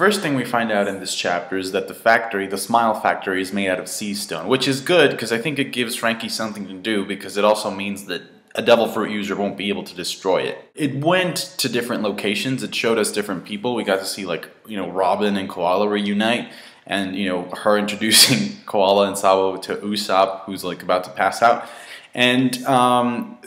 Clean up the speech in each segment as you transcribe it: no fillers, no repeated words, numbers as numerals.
first thing we find out in this chapter is that the factory, the Smile Factory, is made out of sea stone, which is good because I think it gives Frankie something to do, because it also means that a Devil Fruit user won't be able to destroy it. It went to different locations. It showed us different people. We got to see, like, you know, Robin and Koala reunite, and, you know, her introducing Koala and Sabo to Usopp, who's like about to pass out. And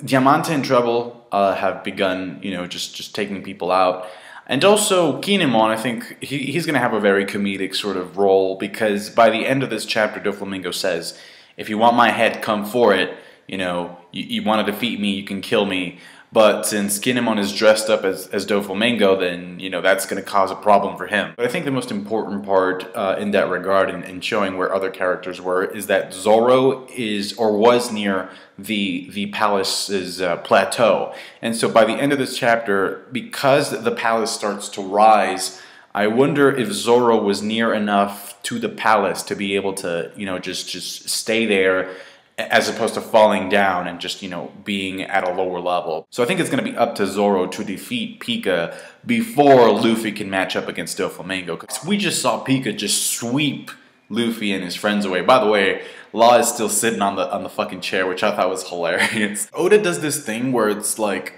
Diamante and Trouble have begun, you know, just taking people out. And also Kinemon, I think he's going to have a very comedic sort of role, because by the end of this chapter, Doflamingo says, if you want my head, come for it. You know, you want to defeat me, you can kill me. But since Kinemon is dressed up as Doflamingo, then, you know, that's going to cause a problem for him. But I think the most important part in that regard, in showing where other characters were, is that Zoro is, or was, near the palace's plateau. And so by the end of this chapter, because the palace starts to rise, I wonder if Zoro was near enough to the palace to be able to, you know, just stay there, as opposed to falling down and just, you know, being at a lower level. So I think it's going to be up to Zoro to defeat Pica before Luffy can match up against Doflamingo. Because we just saw Pica just sweep Luffy and his friends away. By the way, Law is still sitting on the fucking chair, which I thought was hilarious. Oda does this thing where it's like,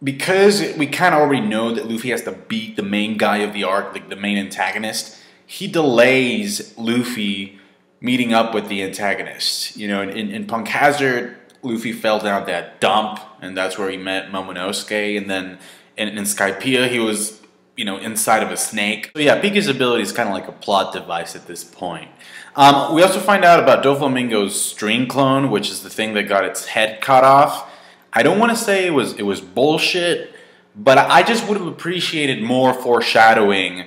because we kind of already know that Luffy has to beat the main guy of the arc, like the main antagonist, he delays Luffy meeting up with the antagonist. You know, in Punk Hazard, Luffy fell down that dump, and that's where he met Momonosuke, and then in Skypiea, he was, you know, inside of a snake. So yeah, Pica's ability is kind of like a plot device at this point. We also find out about Doflamingo's string clone, which is the thing that got its head cut off. I don't want to say it was bullshit, but I just would have appreciated more foreshadowing,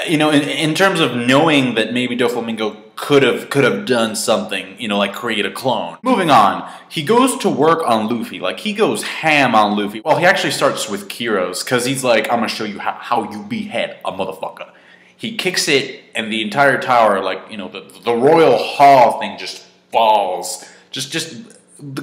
you know, in terms of knowing that maybe Doflamingo could have done something, you know, like create a clone. Moving on, he goes to work on Luffy. Like, he goes ham on Luffy. Well, he actually starts with Kiros, because he's like, I'm gonna show you how you behead a motherfucker. He kicks it, and the entire tower, like, you know, the royal hall thing just falls. Just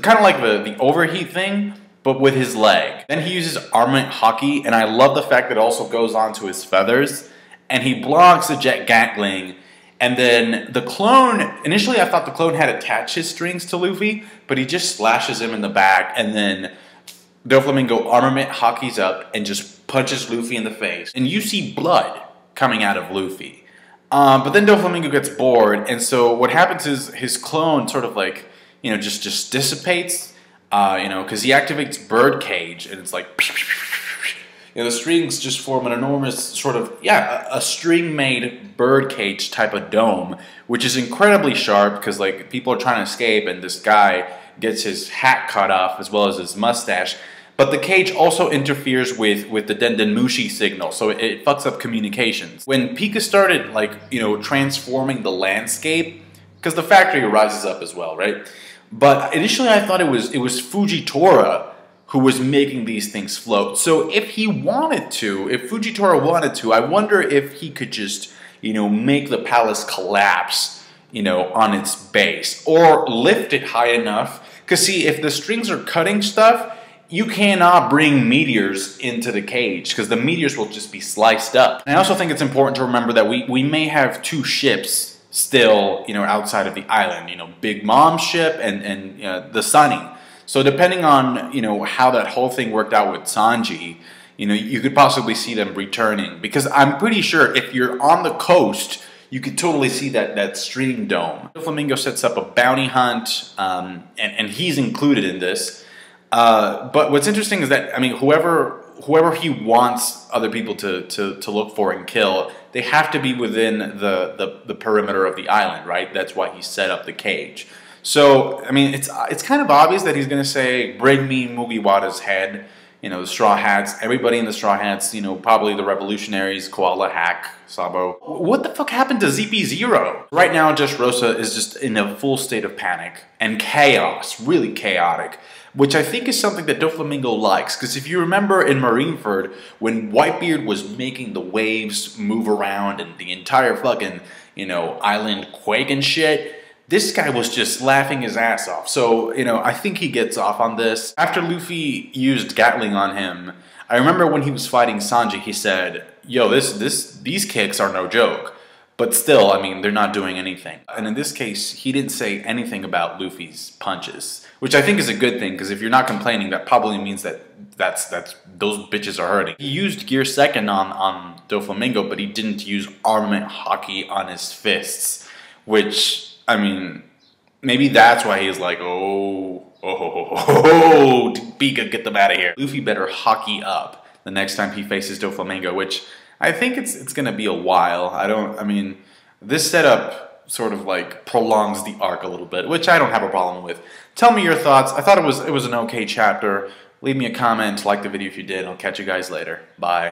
kind of like the overheat thing, but with his leg. Then he uses armament hockey, and I love the fact that it also goes onto his feathers, and he blocks the jet Gatling. And then the clone, initially I thought the clone had attached his strings to Luffy, but he just slashes him in the back, and then Doflamingo armament hockeys up and just punches Luffy in the face. And you see blood coming out of Luffy. But then Doflamingo gets bored, and so what happens is his clone sort of like, you know, just dissipates, you know, because he activates Birdcage, and it's like, you know, the strings just form an enormous sort of, yeah, a string-made birdcage type of dome, which is incredibly sharp because, like, people are trying to escape, and this guy gets his hat cut off as well as his mustache. But the cage also interferes with the Dendenmushi signal, so it fucks up communications. When Pica started, like, you know, transforming the landscape, because the factory rises up as well, right? But initially I thought it was Fujitora who was making these things float. So if he wanted to, if Fujitora wanted to, I wonder if he could just, you know, make the palace collapse, you know, on its base, or lift it high enough. Because see, if the strings are cutting stuff, you cannot bring meteors into the cage, because the meteors will just be sliced up. And I also think it's important to remember that we may have two ships still, you know, outside of the island, you know, Big Mom's ship and the Sunny. So depending on, you know, how that whole thing worked out with Sanji, you know, you could possibly see them returning. Because I'm pretty sure if you're on the coast, you could totally see that stream dome. Doflamingo sets up a bounty hunt, and he's included in this. But what's interesting is that, I mean, whoever he wants other people to look for and kill, they have to be within the perimeter of the island, right? That's why he set up the cage. So, I mean, it's kind of obvious that he's going to say, bring me Mugiwara's head, you know, the Straw Hats, everybody in the Straw Hats, you know, probably the revolutionaries, Koala, Hack, Sabo. What the fuck happened to ZP0? Right now, Dressrosa is just in a full state of panic and chaos, really chaotic, which I think is something that Doflamingo likes, because if you remember in Marineford, when Whitebeard was making the waves move around and the entire fucking, you know, island quake and shit, this guy was just laughing his ass off. So, you know, I think he gets off on this. After Luffy used Gatling on him, I remember when he was fighting Sanji, he said, yo, these kicks are no joke. But still, I mean, they're not doing anything. And in this case, he didn't say anything about Luffy's punches, which I think is a good thing, because if you're not complaining, that probably means that those bitches are hurting. He used Gear Second on Doflamingo, but he didn't use Armament Hockey on his fists, which, I mean, maybe that's why he's like, Pica, get them out of here. Luffy better hockey up the next time he faces Doflamingo, which I think it's gonna be a while. I mean, this setup sort of like prolongs the arc a little bit, which I don't have a problem with. Tell me your thoughts. I thought it was an okay chapter. Leave me a comment, like the video if you did. I'll catch you guys later. Bye.